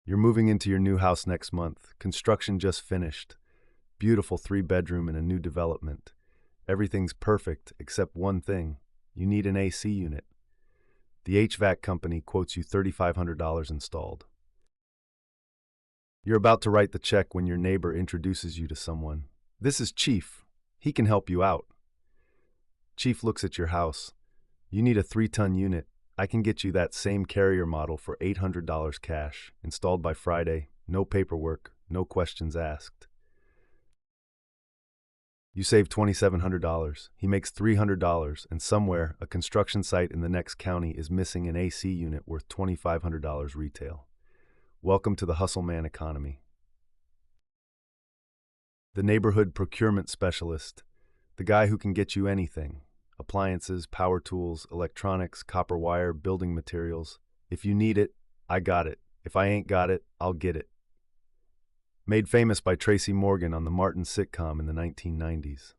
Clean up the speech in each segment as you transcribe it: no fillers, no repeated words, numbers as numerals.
You're moving into your new house next month. Construction just finished. Beautiful 3-bedroom in a new development. Everything's perfect except one thing. You need an AC unit. The HVAC company quotes you $3,500 installed. You're about to write the check when your neighbor introduces you to someone. This is Chief. He can help you out. Chief looks at your house. You need a 3-ton unit. I can get you that same Carrier model for $800 cash, installed by Friday, no paperwork, no questions asked. You save $2,700. He makes $300, and somewhere, a construction site in the next county is missing an AC unit worth $2,500 retail. Welcome to the hustle man economy. The neighborhood procurement specialist, the guy who can get you anything. Appliances, power tools, electronics, copper wire, building materials. If you need it, I got it. If I ain't got it, I'll get it. Made famous by Tracy Morgan on the Martin sitcom in the 1990s.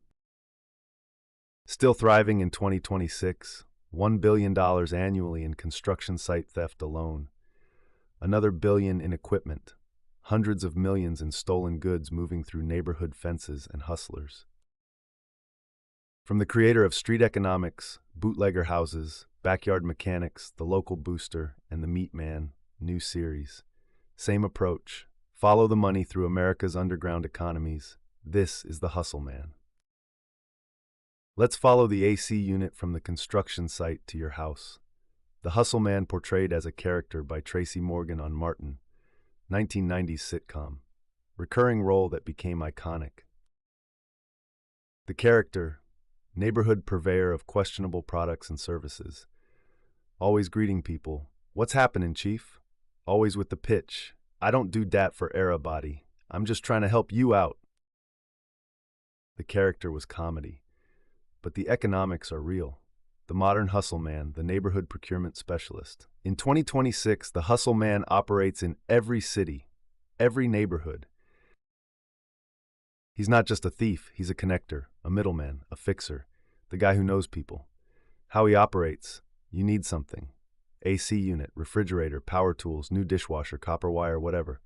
Still thriving in 2026, $1 billion annually in construction site theft alone. Another billion in equipment. Hundreds of millions in stolen goods moving through neighborhood fences and hustlers. From the creator of Street Economics, Bootlegger Houses, Backyard Mechanics, The Local Booster, and The Meat Man, new series. Same approach. Follow the money through America's underground economies. This is the hustle man. Let's follow the AC unit from the construction site to your house. The hustle man portrayed as a character by Tracy Morgan on Martin, 1990s sitcom. Recurring role that became iconic. The character, neighborhood purveyor of questionable products and services. Always greeting people. What's happening, Chief? Always with the pitch. I don't do dat for everybody. I'm just trying to help you out. The character was comedy, but the economics are real. The modern hustle man, the neighborhood procurement specialist. In 2026, the hustle man operates in every city, every neighborhood. He's not just a thief, he's a connector, a middleman, a fixer, the guy who knows people. How he operates: you need something. AC unit, refrigerator, power tools, new dishwasher, copper wire, whatever.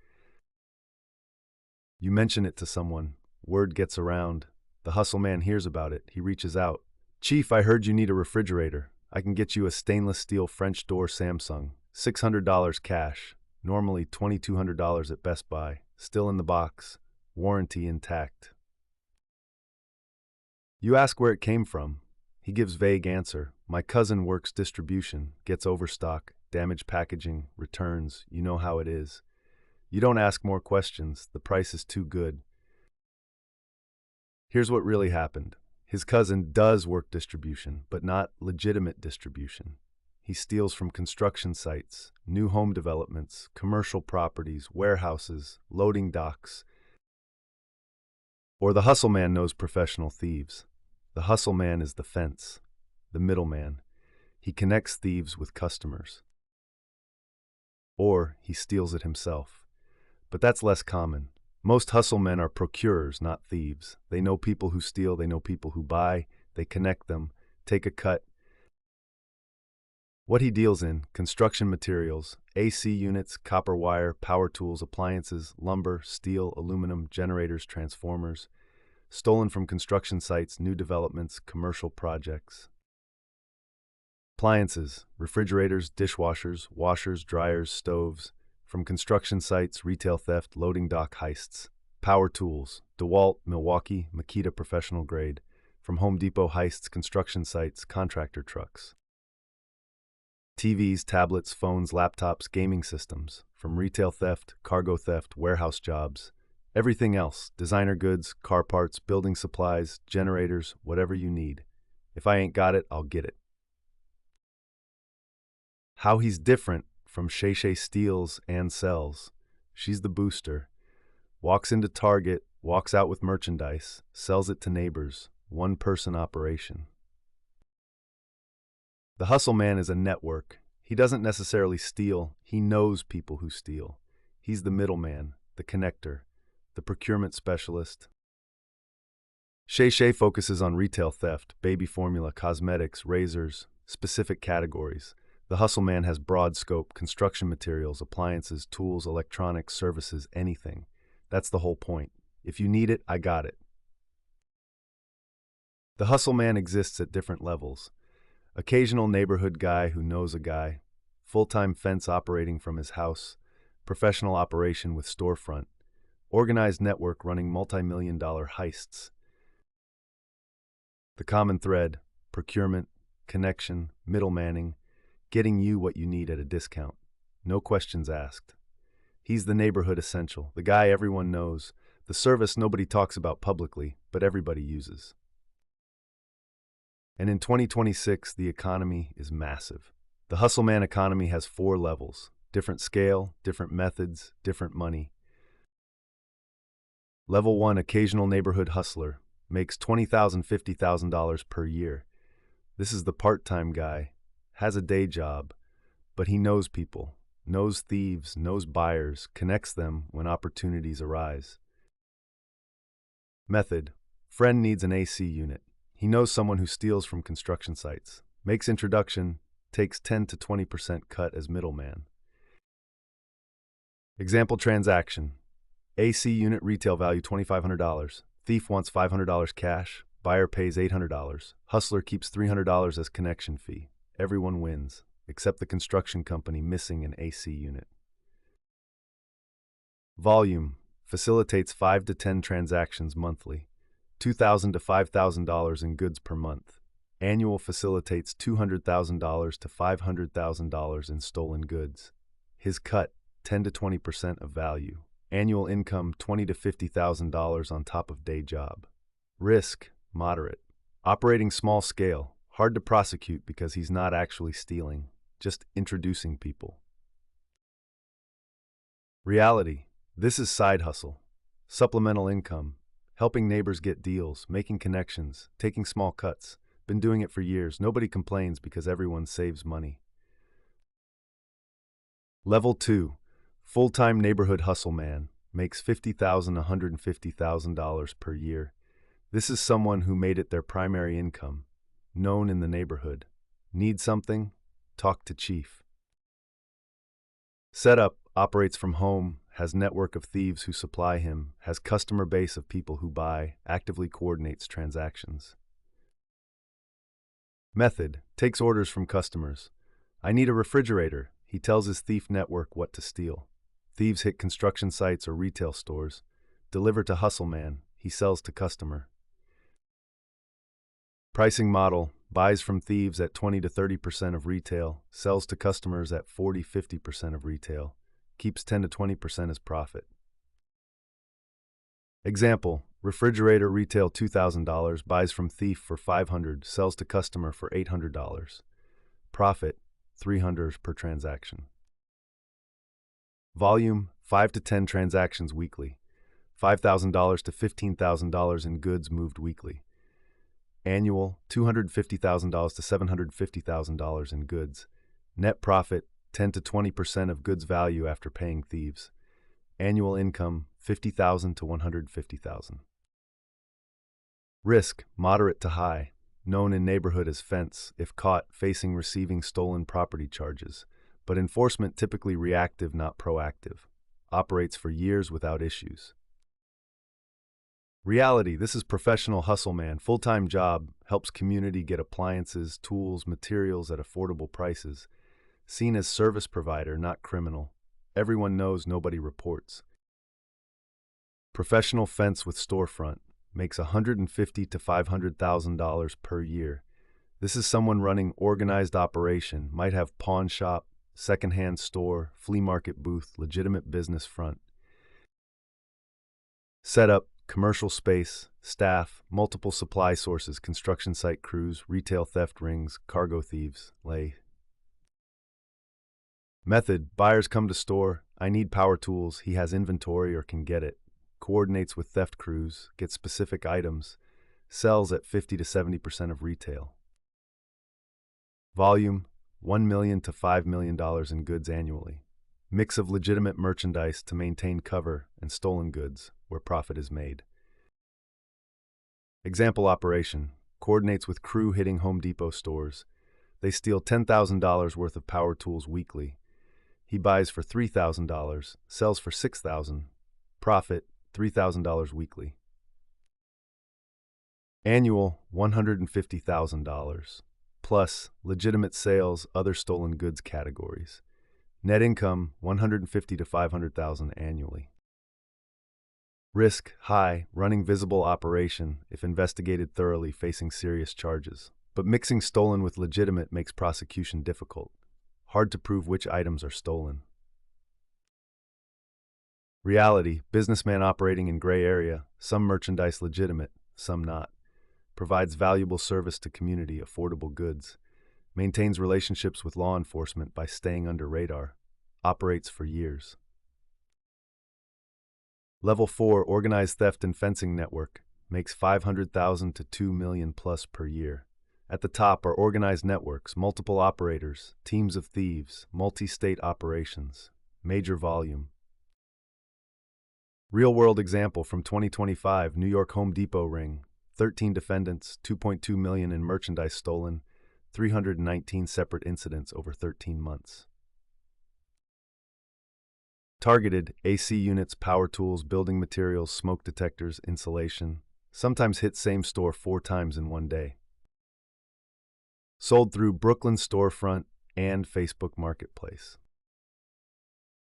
You mention it to someone, word gets around. The hustle man hears about it, he reaches out. Chief, I heard you need a refrigerator. I can get you a stainless steel French door Samsung, $600 cash, normally $2,200 at Best Buy, still in the box, warranty intact. You ask where it came from. He gives vague answer. My cousin works distribution, gets overstock, damaged packaging, returns, you know how it is. You don't ask more questions, the price is too good. Here's what really happened. His cousin does work distribution, but not legitimate distribution. He steals from construction sites, new home developments, commercial properties, warehouses, loading docks. Or the hustle man knows professional thieves. The hustle man is the fence, the middleman. He connects thieves with customers. Or he steals it himself. But that's less common. Most hustle men are procurers, not thieves. They know people who steal, they know people who buy, they connect them, take a cut. What he deals in: construction materials, AC units, copper wire, power tools, appliances, lumber, steel, aluminum, generators, transformers. Stolen from construction sites, new developments, commercial projects. Appliances, refrigerators, dishwashers, washers, dryers, stoves. From construction sites, retail theft, loading dock heists. Power tools, DeWalt, Milwaukee, Makita professional grade. From Home Depot heists, construction sites, contractor trucks. TVs, tablets, phones, laptops, gaming systems. From retail theft, cargo theft, warehouse jobs. Everything else, designer goods, car parts, building supplies, generators, whatever you need. If I ain't got it, I'll get it. How he's different from Shay steals and sells. She's the booster. Walks into Target, walks out with merchandise, sells it to neighbors. One-person operation. The hustle man is a network. He doesn't necessarily steal. He knows people who steal. He's the middleman, the connector, the procurement specialist. Shay focuses on retail theft, baby formula, cosmetics, razors, specific categories. The hustle man has broad scope: construction materials, appliances, tools, electronics, services, anything. That's the whole point. If you need it, I got it. The hustle man exists at different levels. Occasional neighborhood guy who knows a guy, full-time fence operating from his house, professional operation with storefront, organized network running multi-million-dollar heists. The common thread: procurement, connection, middlemanning, getting you what you need at a discount. No questions asked. He's the neighborhood essential, the guy everyone knows, the service nobody talks about publicly, but everybody uses. And in 2026, the economy is massive. The hustle man economy has 4 levels: different scale, different methods, different money. Level 1, occasional neighborhood hustler, makes $20,000, $50,000 per year. This is the part-time guy, has a day job, but he knows people, knows thieves, knows buyers, connects them when opportunities arise. Method: friend needs an AC unit. He knows someone who steals from construction sites, makes introduction, takes 10 to 20% cut as middleman. Example transaction: AC unit retail value $2,500. Thief wants $500 cash. Buyer pays $800. Hustler keeps $300 as connection fee. Everyone wins, except the construction company missing an AC unit. Volume: facilitates 5 to 10 transactions monthly. $2,000 to $5,000 in goods per month. Annual: facilitates $200,000 to $500,000 in stolen goods. His cut: 10 to 20% of value. Annual income: $20,000 to $50,000 on top of day job. Risk: moderate. Operating small scale, hard to prosecute because he's not actually stealing, just introducing people. Reality: this is side hustle. Supplemental income, helping neighbors get deals, making connections, taking small cuts. Been doing it for years. Nobody complains because everyone saves money. Level 2, full-time neighborhood hustle man, makes $50,000, $150,000 per year. This is someone who made it their primary income, known in the neighborhood. Need something? Talk to chief. Setup: operates from home, has network of thieves who supply him, has customer base of people who buy, actively coordinates transactions. Method: takes orders from customers. I need a refrigerator. He tells his thief network what to steal. Thieves hit construction sites or retail stores. Deliver to hustle man. He sells to customer. Pricing model: buys from thieves at 20 to 30% of retail, sells to customers at 40-50% of retail, keeps 10 to 20% as profit. Example: refrigerator retail $2,000, buys from thief for $500, sells to customer for $800. Profit: $300 per transaction. Volume: 5 to 10 transactions weekly. $5,000 to $15,000 in goods moved weekly. Annual: $250,000 to $750,000 in goods. Net profit: 10 to 20% of goods value after paying thieves. Annual income: $50,000 to $150,000. Risk: moderate to high. Known in neighborhood as fence, if caught, facing receiving stolen property charges, but enforcement typically reactive, not proactive. Operates for years without issues. Reality: this is professional hustle man, full-time job, helps community get appliances, tools, materials at affordable prices. Seen as service provider, not criminal. Everyone knows, nobody reports. Professional fence with storefront, makes $150,000 to $500,000 per year. This is someone running organized operation, might have pawn shop, secondhand store, flea market booth, legitimate business front. Setup: commercial space, staff, multiple supply sources, construction site crews, retail theft rings, cargo thieves, lay. Method: buyers come to store. I need power tools. He has inventory or can get it. Coordinates with theft crews, gets specific items, sells at 50 to 70% of retail. Volume: $1 million to $5 million in goods annually. Mix of legitimate merchandise to maintain cover and stolen goods, where profit is made. Example operation: coordinates with crew hitting Home Depot stores. They steal $10,000 worth of power tools weekly. He buys for $3,000, sells for $6,000. Profit, $3,000 weekly. Annual, $150,000. Plus, legitimate sales, other stolen goods categories. Net income, $150,000 to $500,000 annually. Risk, high, running visible operation, if investigated thoroughly, facing serious charges. But mixing stolen with legitimate makes prosecution difficult. Hard to prove which items are stolen. Reality, businessman operating in gray area, some merchandise legitimate, some not. Provides valuable service to community, affordable goods. Maintains relationships with law enforcement by staying under radar. Operates for years. Level 4, organized theft and fencing network. Makes $500,000 to $2 million plus per year. At the top are organized networks, multiple operators, teams of thieves, multi-state operations. Major volume. Real-world example from 2025, New York Home Depot ring. 13 defendants, $2.2 million in merchandise stolen, 319 separate incidents over 13 months. Targeted, AC units, power tools, building materials, smoke detectors, insulation. Sometimes hit same store 4 times in one day. Sold through Brooklyn storefront and Facebook Marketplace.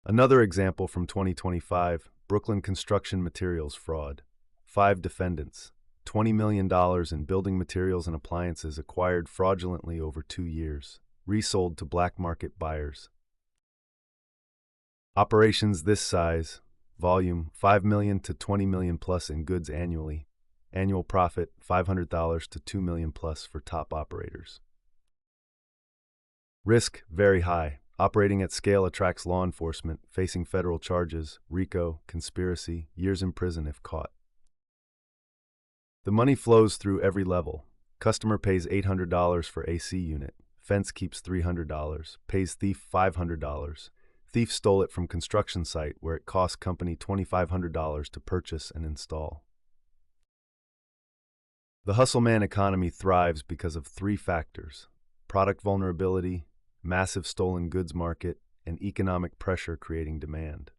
Another example from 2025, Brooklyn construction materials fraud. 5 defendants. $20 million in building materials and appliances acquired fraudulently over 2 years, resold to black market buyers. Operations this size, volume $5 million to $20 million plus in goods annually. Annual profit $500,000 to $2 million plus for top operators. Risk very high. Operating at scale attracts law enforcement, facing federal charges, RICO, conspiracy, years in prison if caught. The money flows through every level. Customer pays $800 for AC unit. Fence keeps $300. Pays thief $500. Thief stole it from construction site where it cost company $2,500 to purchase and install. The hustleman economy thrives because of 3 factors: product vulnerability, massive stolen goods market, and economic pressure creating demand.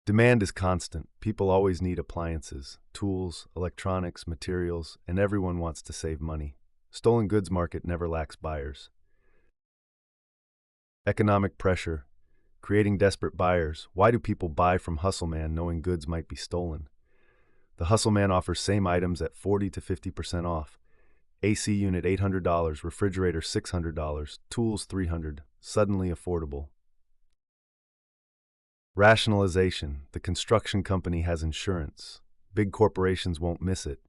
Demand is constant. People always need appliances, tools, electronics, materials, and everyone wants to save money. Stolen goods market never lacks buyers. Economic pressure, creating desperate buyers. Why do people buy from Hustleman knowing goods might be stolen? The Hustleman offers same items at 40 to 50% off. AC unit $800, refrigerator $600, tools $300, suddenly affordable. Rationalization. The construction company has insurance. Big corporations won't miss it.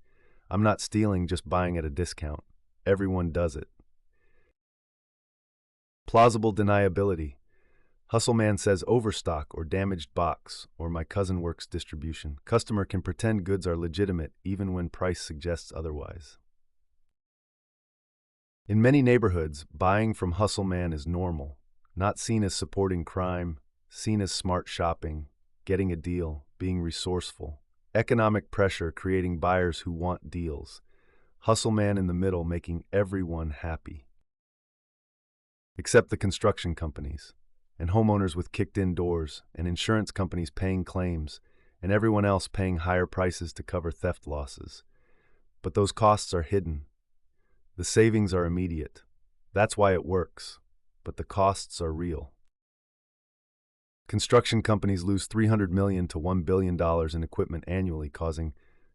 I'm not stealing, just buying at a discount. Everyone does it. Plausible deniability. Hustleman says overstock or damaged box, or my cousin works distribution. Customer can pretend goods are legitimate even when price suggests otherwise. In many neighborhoods, buying from Hustleman is normal, not seen as supporting crime, seen as smart shopping, getting a deal, being resourceful. Economic pressure creating buyers who want deals. Hustleman in the middle making everyone happy. Except the construction companies, and homeowners with kicked-in doors, and insurance companies paying claims, and everyone else paying higher prices to cover theft losses. But those costs are hidden. The savings are immediate. That's why it works. But the costs are real. Construction companies lose $300 million to $1 billion in equipment annually, causing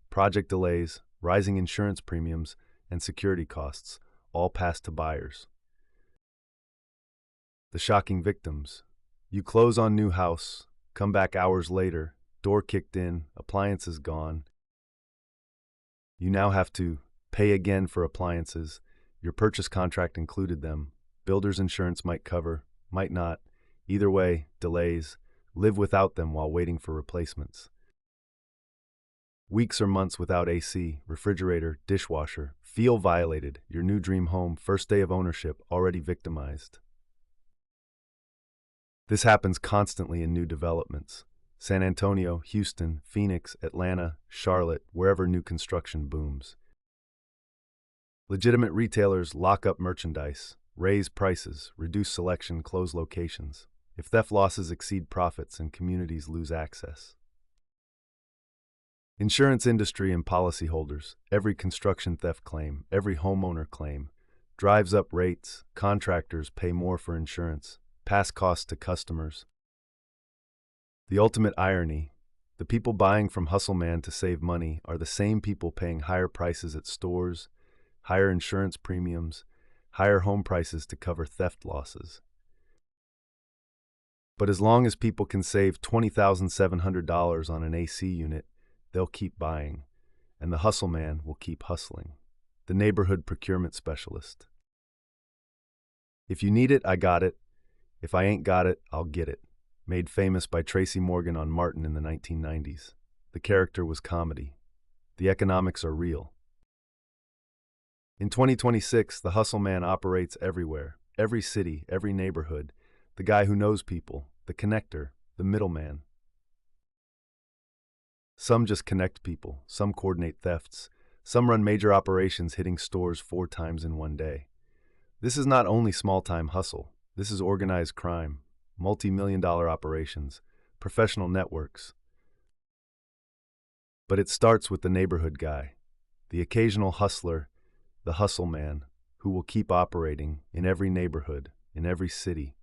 project delays, rising insurance premiums, and security costs, all passed to buyers. The shocking victims. You close on new house, come back hours later, door kicked in, appliances gone. You now have to pay again for appliances. Your purchase contract included them. Builder's insurance might cover, might not. Either way, delays. Live without them while waiting for replacements. Weeks or months without AC, refrigerator, dishwasher. Feel violated. Your new dream home, first day of ownership, already victimized. This happens constantly in new developments. San Antonio, Houston, Phoenix, Atlanta, Charlotte, wherever new construction booms. Legitimate retailers lock up merchandise, raise prices, reduce selection, close locations. If theft losses exceed profits and communities lose access. Insurance industry and policyholders, every construction theft claim, every homeowner claim, drives up rates, contractors pay more for insurance, pass costs to customers. The ultimate irony, the people buying from Hustleman to save money are the same people paying higher prices at stores, higher insurance premiums, higher home prices to cover theft losses. But as long as people can save $20,700 on an AC unit, they'll keep buying, and the Hustleman will keep hustling. The neighborhood procurement specialist. If you need it, I got it. If I ain't got it, I'll get it. Made famous by Tracy Morgan on Martin in the 1990s. The character was comedy. The economics are real. In 2026, the Hustleman operates everywhere, every city, every neighborhood. The guy who knows people, the connector, the middleman. Some just connect people, some coordinate thefts, some run major operations hitting stores 4 times in one day. This is not only small-time hustle, this is organized crime, multi-million-dollar operations, professional networks. But it starts with the neighborhood guy, the occasional hustler, the hustle man, who will keep operating in every neighborhood, in every city.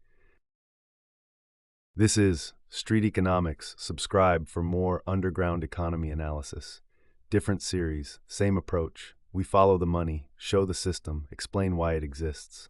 This is Street Economics. Subscribe for more underground economy analysis. Different series, same approach. We follow the money, show the system, explain why it exists.